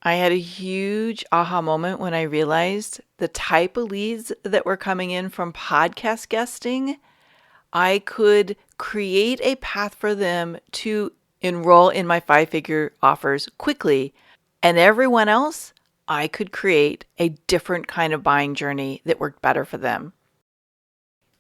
I had a huge aha moment when I realized the type of leads that were coming in from podcast guesting, I could create a path for them to enroll in my 5-figure offers quickly. And everyone else, I could create a different kind of buying journey that worked better for them.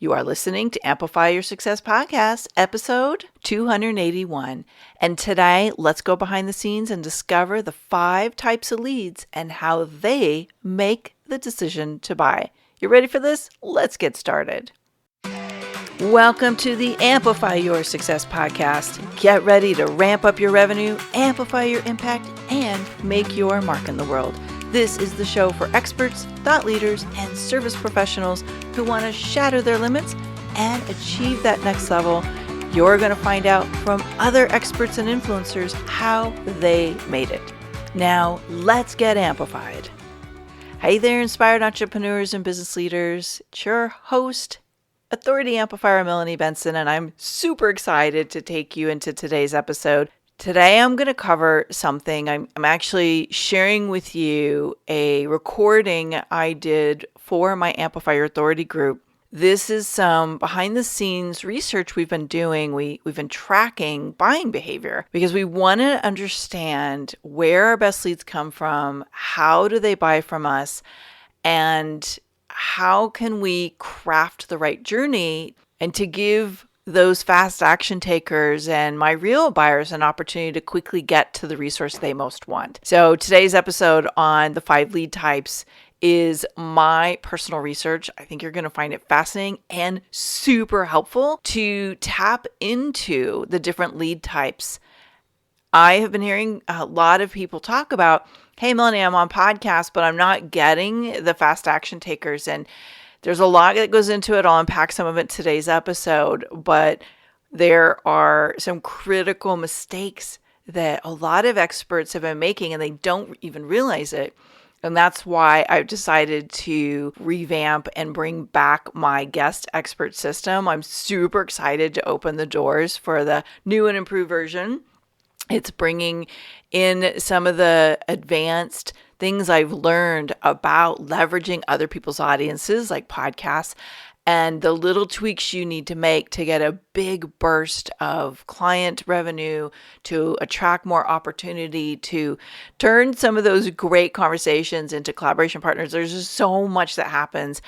You are listening to Amplify Your Success Podcast, episode 281. And today, let's go behind the scenes and discover the 5 types of leads and how they make the decision to buy. You ready for this? Let's get started. Welcome to the Amplify Your Success Podcast. Get ready to ramp up your revenue, amplify your impact, and make your mark in the world. This is the show for experts, thought leaders, and service professionals who want to shatter their limits and achieve that next level. You're going to find out from other experts and influencers how they made it. Now, let's get amplified. Hey there, inspired entrepreneurs and business leaders. It's your host, Authority Amplifier Melanie Benson, and I'm super excited to take you into today's episode. Today, I'm going to cover something. I'm actually sharing with you a recording I did for my Amplify Your Authority group. This is some behind the scenes research we've been doing. We've been tracking buying behavior because we want to understand where our best leads come from, how do they buy from us, and how can we craft the right journey and to give those fast action takers and my real buyers an opportunity to quickly get to the resource they most want. So today's episode on the 5 lead types is my personal research. I think you're going to find it fascinating and super helpful to tap into the different lead types. I have been hearing a lot of people talk about, hey, Melanie, I'm on podcast, but I'm not getting the fast action takers. And there's a lot that goes into it. I'll unpack some of it in today's episode, but there are some critical mistakes that a lot of experts have been making and they don't even realize it. And that's why I've decided to revamp and bring back my guest expert system. I'm super excited to open the doors for the new and improved version. It's bringing in some of the advanced things I've learned about leveraging other people's audiences like podcasts and the little tweaks you need to make to get a big burst of client revenue, to attract more opportunity, to turn some of those great conversations into collaboration partners. There's just so much that happens.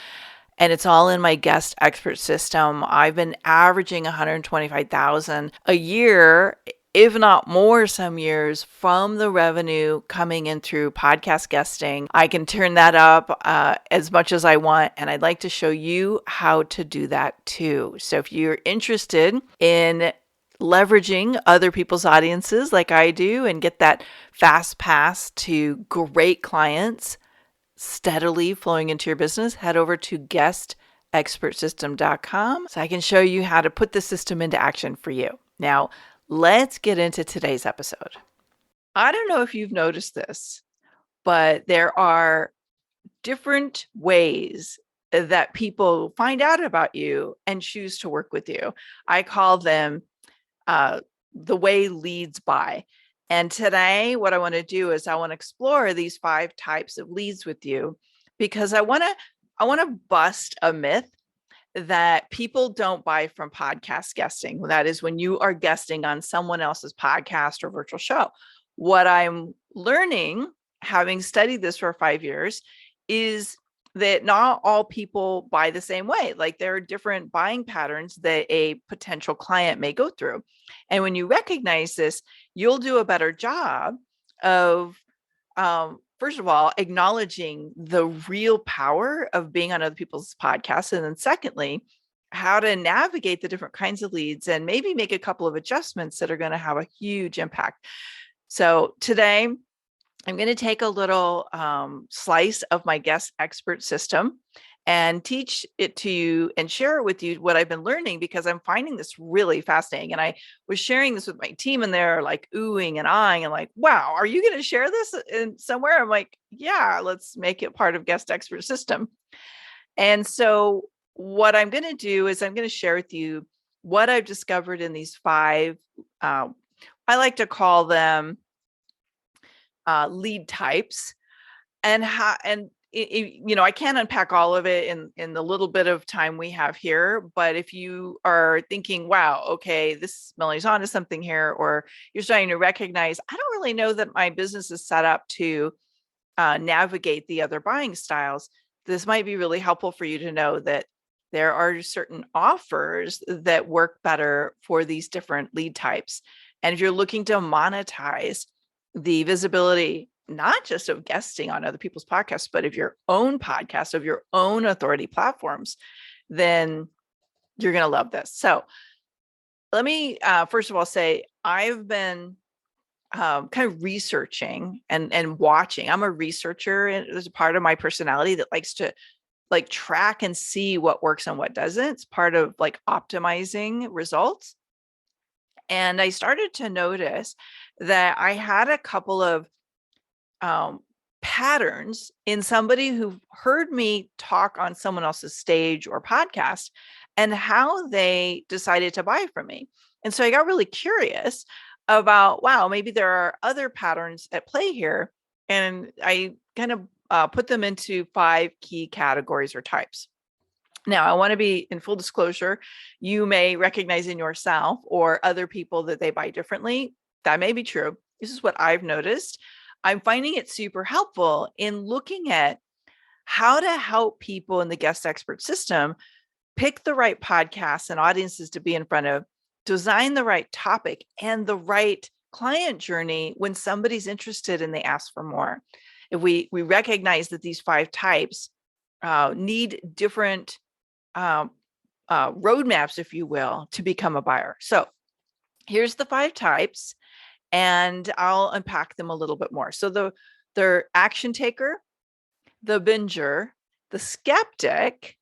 And it's all in my guest expert system. I've been averaging $125,000 a year, if not more some years, from the revenue coming in through podcast guesting. I can turn that up as much as I want, and I'd like to show you how to do that too. So if you're interested in leveraging other people's audiences like I do and get that fast pass to great clients steadily flowing into your business, head over to guestexpertsystem.com so I can show you how to put the system into action for you. Now, let's get into today's episode. I don't know if you've noticed this, but there are different ways that people find out about you and choose to work with you. I call them the way leads buy. And today, what I want to do is I want to explore these 5 types of leads with you because I want to bust a myth that people don't buy from podcast guesting. That is when you are guesting on someone else's podcast or virtual show. What I'm learning, having studied this for 5 years, is that not all people buy the same way. Like there are different buying patterns that a potential client may go through. And when you recognize this, you'll do a better job of first of all, acknowledging the real power of being on other people's podcasts. And then secondly, how to navigate the different kinds of leads and maybe make a couple of adjustments that are going to have a huge impact. So today, I'm going to take a little slice of my guest expert system and teach it to you and share it with you what I've been learning because I'm finding this really fascinating. And I was sharing this with my team and they're like oohing and ahhing and like, wow, are you going to share this in somewhere? I'm like, yeah, let's make it part of guest expert system. And so what I'm going to do is I'm going to share with you what I've discovered in these 5, I like to call them lead types, and how, and I can't unpack all of it in the little bit of time we have here. But if you are thinking, wow, okay, this Melanie's onto something here, or you're starting to recognize, I don't really know that my business is set up to navigate the other buying styles, this might be really helpful for you to know that there are certain offers that work better for these different lead types. And if you're looking to monetize the visibility, not just of guesting on other people's podcasts, but of your own podcast, of your own authority platforms, then you're going to love this. So let me first of all say, I've been kind of researching and watching. I'm a researcher, and there's a part of my personality that likes to like track and see what works and what doesn't. It's part of like optimizing results. And I started to notice that I had a couple of patterns in somebody who heard me talk on someone else's stage or podcast and how they decided to buy from me. And so I got really curious about, wow, maybe there are other patterns at play here. And I kind of put them into 5 key categories or types. Now, I want to be in full disclosure. You may recognize in yourself or other people that they buy differently. That may be true. This is what I've noticed. I'm finding it super helpful in looking at how to help people in the guest expert system pick the right podcasts and audiences to be in front of, design the right topic and the right client journey when somebody's interested and they ask for more. If we recognize that these 5 types need different roadmaps, if you will, to become a buyer. So here's the 5 types, and I'll unpack them a little bit more. So they're action taker, the binger, the skeptic,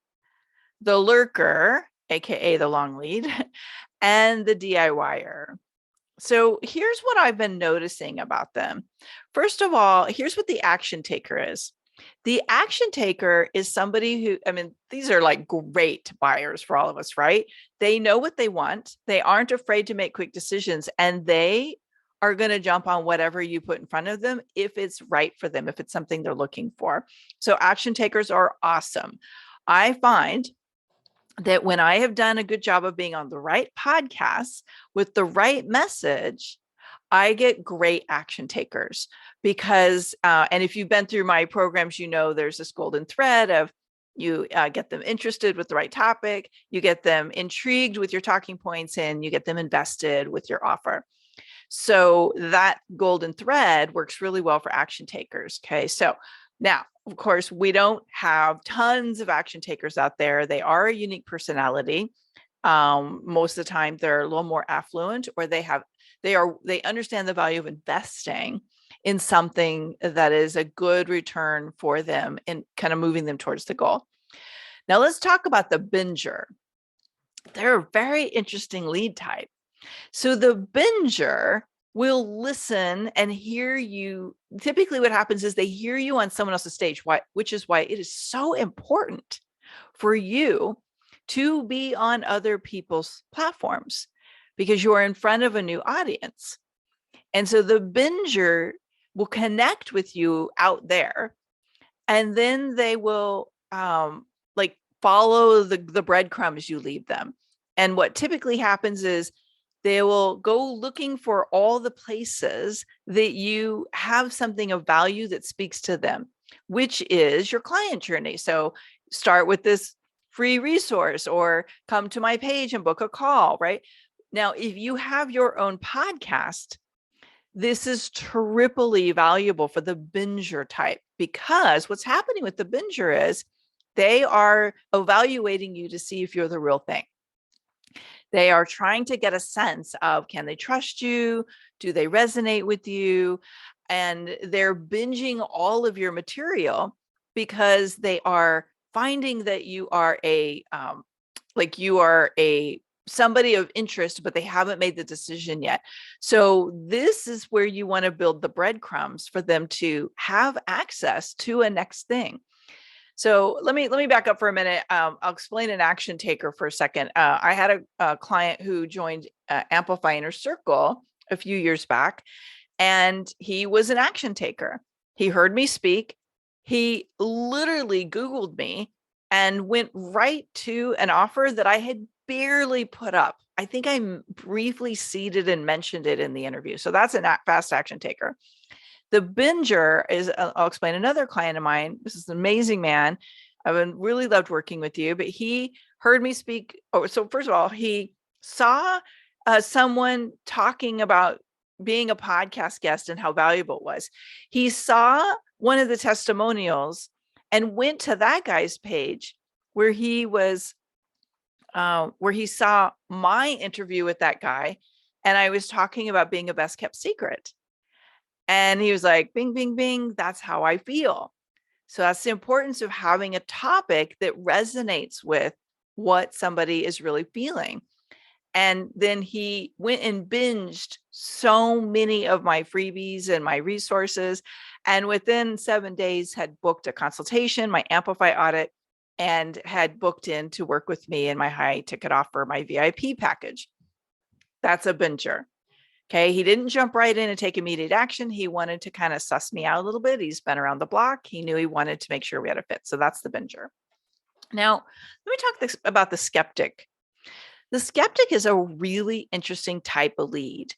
the lurker, aka the long lead, and the DIYer. So here's what I've been noticing about them. First of all, here's what the action taker is. The action taker is somebody who, I mean, these are like great buyers for all of us, right? They know what they want. They aren't afraid to make quick decisions, and they are going to jump on whatever you put in front of them if it's right for them, if it's something they're looking for. So action takers are awesome. I find that when I have done a good job of being on the right podcasts with the right message, I get great action takers because, and if you've been through my programs, you know, there's this golden thread of you get them interested with the right topic, you get them intrigued with your talking points, and you get them invested with your offer. So that golden thread works really well for action takers. Okay. So now, of course, we don't have tons of action takers out there. They are a unique personality. Most of the time they're a little more affluent, or they understand the value of investing in something that is a good return for them and kind of moving them towards the goal. Now let's talk about the binger. They're a very interesting lead type. So the binger will listen and hear you. Typically what happens is they hear you on someone else's stage, which is why it is so important for you to be on other people's platforms, because you're in front of a new audience. And so the binger will connect with you out there, and then they will like follow the breadcrumbs you leave them. And what typically happens is they will go looking for all the places that you have something of value that speaks to them, which is your client journey. So start with this free resource, or come to my page and book a call, right? Now, if you have your own podcast, this is triply valuable for the binger type, because what's happening with the binger is they are evaluating you to see if you're the real thing. They are trying to get a sense of, can they trust you? Do they resonate with you? And they're binging all of your material because they are finding that you are somebody of interest, but they haven't made the decision yet. So this is where you want to build the breadcrumbs for them to have access to a next thing. So let me back up for a minute. I'll explain an action taker for a second. I had a client who joined Amplify Inner Circle a few years back, And he was an action taker. He heard me speak. He literally Googled me and went right to an offer that I had barely put up. I think I briefly seeded and mentioned it in the interview. So that's a fast action taker. The binger is, I'll explain, another client of mine. This is an amazing man. I've really loved working with you, but he heard me speak. Oh, so first of all, he saw someone talking about being a podcast guest and how valuable it was. He saw one of the testimonials and went to that guy's page where he was, where he saw my interview with that guy. And I was talking about being a best kept secret. And he was like, bing, bing, bing. That's how I feel. So that's the importance of having a topic that resonates with what somebody is really feeling. And then he went and binged so many of my freebies and my resources. And within 7 days had booked a consultation, my Amplify audit, and had booked in to work with me in my high ticket offer, my VIP package. That's a binger. Okay. He didn't jump right in and take immediate action. He wanted to kind of suss me out a little bit. He's been around the block. He knew he wanted to make sure we had a fit. So that's the binger. Now, let me talk about the skeptic. The skeptic is a really interesting type of lead.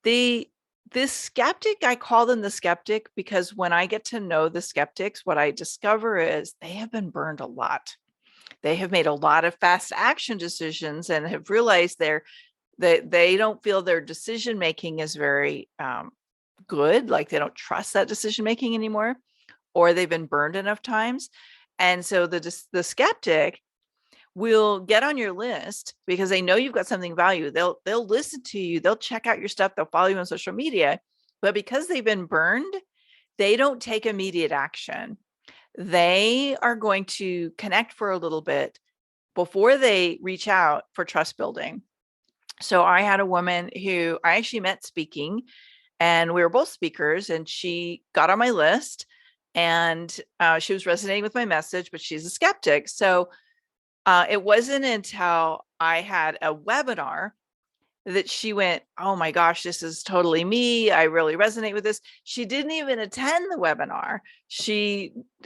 This skeptic, I call them the skeptic because when I get to know the skeptics, what I discover is they have been burned a lot. They have made a lot of fast action decisions and have realized they don't feel their decision making is very good, like they don't trust that decision making anymore, or they've been burned enough times. And so the skeptic will get on your list because they know you've got something value. They'll listen to you, they'll check out your stuff, they'll follow you on social media, but because they've been burned, they don't take immediate action. They are going to connect for a little bit before they reach out for trust building. So I had a woman who I actually met speaking, and we were both speakers, and she got on my list, and she was resonating with my message, but she's a skeptic. So it wasn't until I had a webinar that she went, oh my gosh, this is totally me. I really resonate with this. She didn't even attend the webinar.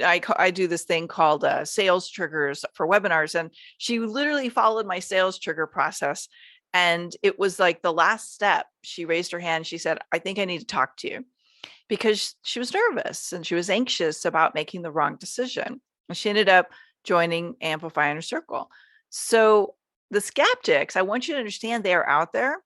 I do this thing called sales triggers for webinars, and she literally followed my sales trigger process. And it was like the last step. She raised her hand. She said, I think I need to talk to you, because she was nervous and she was anxious about making the wrong decision. And she ended up joining Amplify Inner Circle. So the skeptics, I want you to understand they are out there,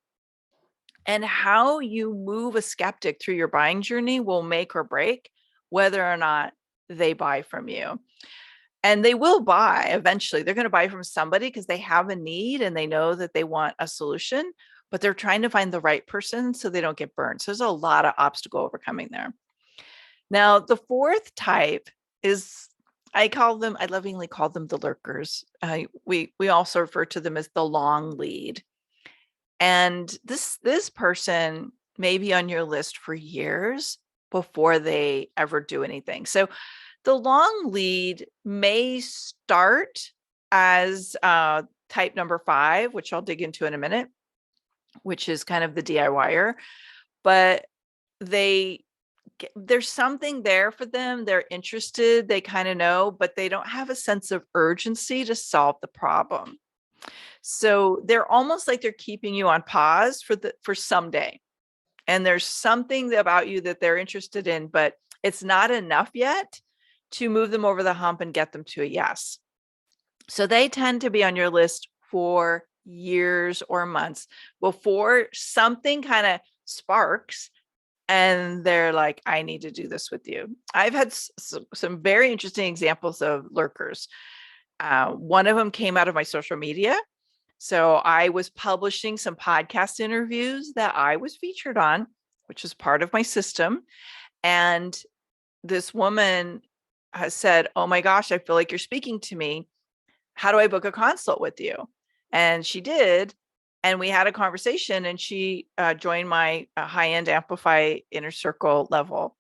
and how you move a skeptic through your buying journey will make or break whether or not they buy from you. And they will buy eventually. They're going to buy from somebody because they have a need and they know that they want a solution, but they're trying to find the right person so they don't get burned. So there's a lot of obstacle overcoming there. Now, the fourth type is, I lovingly call them the lurkers. We also refer to them as the long lead. And this person may be on your list for years before they ever do anything. So the long lead may start as type number 5, which I'll dig into in a minute, which is kind of the DIYer, but there's something there for them. They're interested, they kind of know, but they don't have a sense of urgency to solve the problem. So they're almost like they're keeping you on pause for someday. And there's something about you that they're interested in, but it's not enough yet to move them over the hump and get them to a yes. So they tend to be on your list for years or months before something kind of sparks and they're like, I need to do this with you. I've had some very interesting examples of lurkers. One of them came out of my social media. So I was publishing some podcast interviews that I was featured on, which is part of my system. And this woman has said, oh my gosh, I feel like you're speaking to me. How do I book a consult with you? And she did. And we had a conversation, and she joined my high-end Amplify Inner Circle level.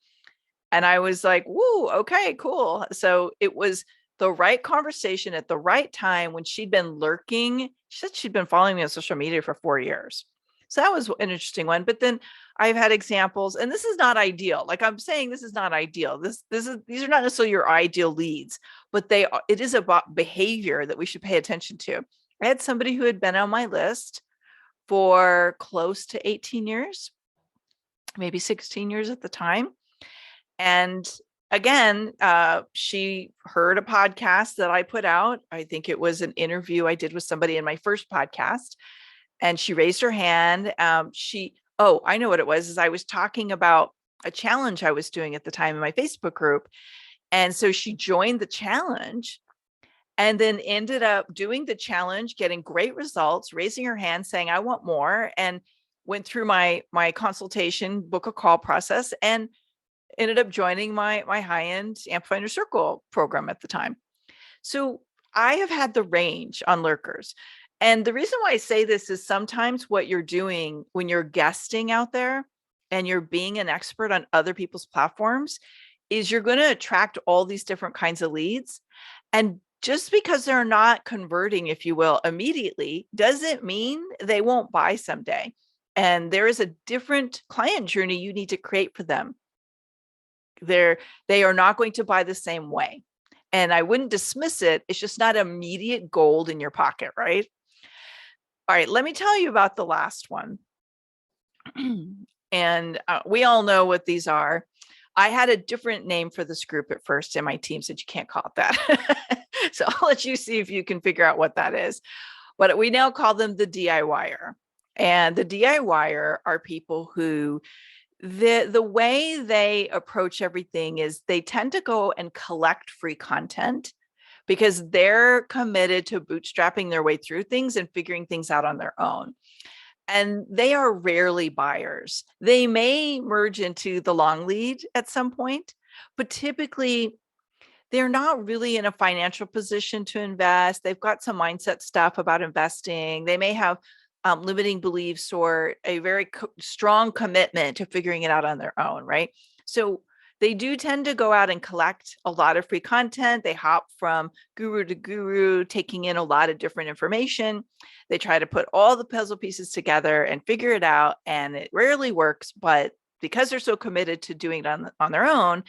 And I was like, woo, okay, cool. So it was the right conversation at the right time when she'd been lurking. She said she'd been following me on social media for 4 years. So that was an interesting one. But then I've had examples, and this is not ideal. Like I'm saying, this is not ideal. These are not necessarily your ideal leads, but it is about behavior that we should pay attention to. I had somebody who had been on my list for close to 18 years, maybe 16 years at the time. And again, she heard a podcast that I put out. I think it was an interview I did with somebody in my first podcast. And she raised her hand. I know what it was, is I was talking about a challenge I was doing at the time in my Facebook group. And so she joined the challenge and then ended up doing the challenge, getting great results, raising her hand, saying, I want more, and went through my consultation, book a call process, and ended up joining my high-end Amplify Your Circle program at the time. So I have had the range on Lurkers. And the reason why I say this is sometimes what you're doing when you're guesting out there and you're being an expert on other people's platforms is you're going to attract all these different kinds of leads. And just because they're not converting, if you will, immediately, doesn't mean they won't buy someday. And there is a different client journey you need to create for them. They are not going to buy the same way. And I wouldn't dismiss it. It's just not immediate gold in your pocket, right? All right, let me tell you about the last one. And we all know what these are. I had a different name for this group at first, and my team said, you can't call it that. So I'll let you see if you can figure out what that is. But we now call them the DIYer. And the DIYer are people who the way they approach everything is they tend to go and collect free content because they're committed to bootstrapping their way through things and figuring things out on their own. And they are rarely buyers. They may merge into the long lead at some point, but typically they're not really in a financial position to invest. They've got some mindset stuff about investing. They may have limiting beliefs or a very strong commitment to figuring it out on their own, right? So they do tend to go out and collect a lot of free content. They hop from guru to guru, taking in a lot of different information. They try to put all the puzzle pieces together and figure it out. And it rarely works, but because they're so committed to doing it on their own,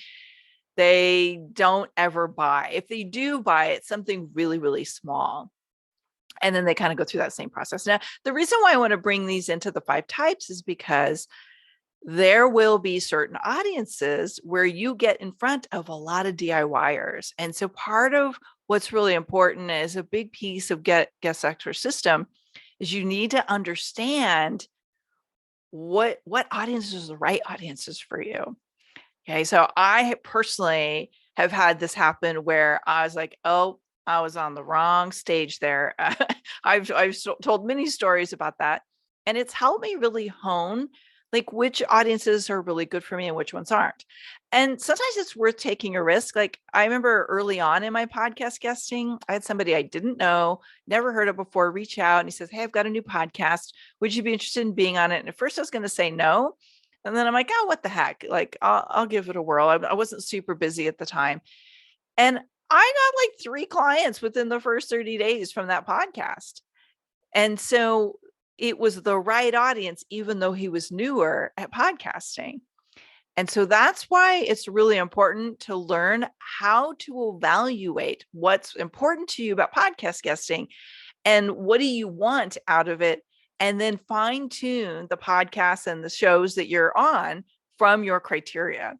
they don't ever buy. If they do buy, it's something really, really small. And then they kind of go through that same process. Now, the reason why I want to bring these into the 5 types is because there will be certain audiences where you get in front of a lot of DIYers. And so part of what's really important is a big piece of guest expert system is you need to understand what audiences are the right audiences for you. Okay. So I personally have had this happen where I was like, oh, I was on the wrong stage there. I've told many stories about that. And it's helped me really hone like which audiences are really good for me and which ones aren't. And sometimes it's worth taking a risk. Like I remember early on in my podcast guesting, I had somebody I didn't know, never heard of before, reach out and he says, hey, I've got a new podcast. Would you be interested in being on it? And at first I was going to say no. And then I'm like, oh, what the heck? Like, I'll give it a whirl. I wasn't super busy at the time. And I got like 3 clients within the first 30 days from that podcast. And so it was the right audience, even though he was newer at podcasting. And so that's why it's really important to learn how to evaluate what's important to you about podcast guesting and what do you want out of it. And then fine tune the podcasts and the shows that you're on from your criteria.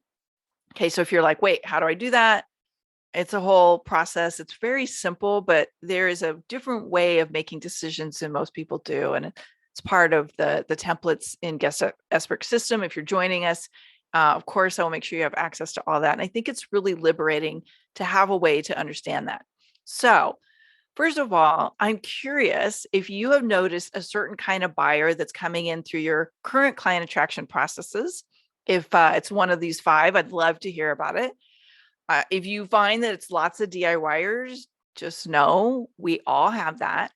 Okay. So if you're like, wait, how do I do that? It's a whole process. It's very simple, but there is a different way of making decisions than most people do. And it's part of the templates in Guest Expert System. If you're joining us, of course, I will make sure you have access to all that. And I think it's really liberating to have a way to understand that. So first of all, I'm curious if you have noticed a certain kind of buyer that's coming in through your current client attraction processes. If it's one of these 5, I'd love to hear about it. If you find that it's lots of DIYers, just know we all have that.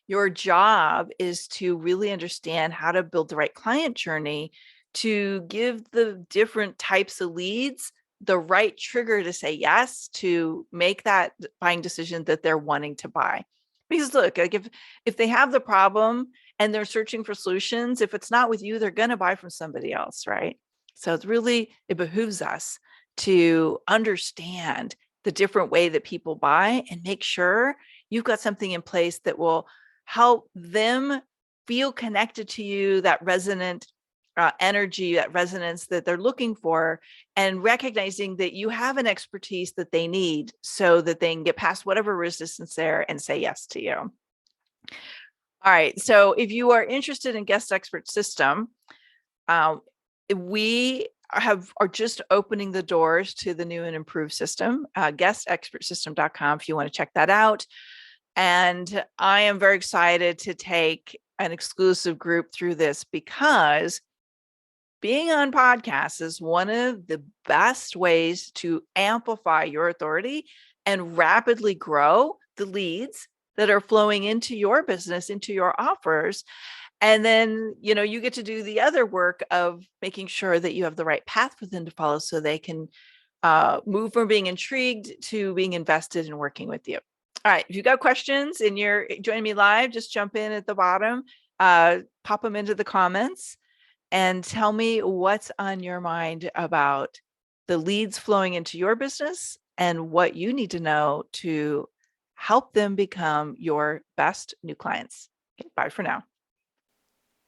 Your job is to really understand how to build the right client journey to give the different types of leads the right trigger to say yes, to make that buying decision that they're wanting to buy. Because look, like if they have the problem and they're searching for solutions, if it's not with you, they're going to buy from somebody else, right? So it behooves us to understand the different way that people buy and make sure you've got something in place that will help them feel connected to you, that resonant energy, that resonance that they're looking for, and recognizing that you have an expertise that they need so that they can get past whatever resistance there and say yes to you. All right. So if you are interested in Guest Expert System, we are just opening the doors to the new and improved system, guestexpertsystem.com, if you want to check that out. And I am very excited to take an exclusive group through this, because being on podcasts is one of the best ways to amplify your authority and rapidly grow the leads that are flowing into your business, into your offers. And then, you get to do the other work of making sure that you have the right path for them to follow so they can move from being intrigued to being invested in working with you. All right. If you've got questions and you're joining me live, just jump in at the bottom, pop them into the comments, and tell me what's on your mind about the leads flowing into your business and what you need to know to help them become your best new clients. Okay, bye for now.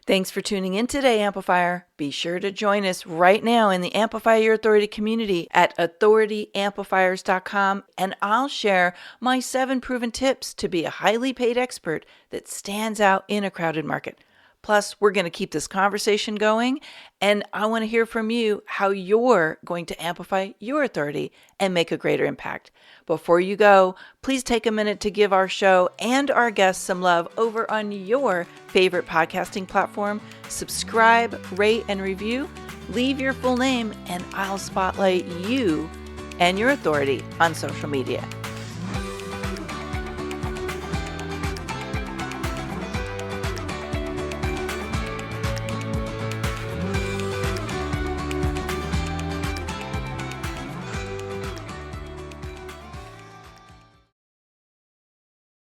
Thanks for tuning in today, Amplifier. Be sure to join us right now in the Amplify Your Authority community at authorityamplifiers.com, and I'll share my 7 proven tips to be a highly paid expert that stands out in a crowded market. Plus, we're going to keep this conversation going, and I want to hear from you how you're going to amplify your authority and make a greater impact. Before you go, please take a minute to give our show and our guests some love over on your favorite podcasting platform. Subscribe, rate, and review. Leave your full name, and I'll spotlight you and your authority on social media.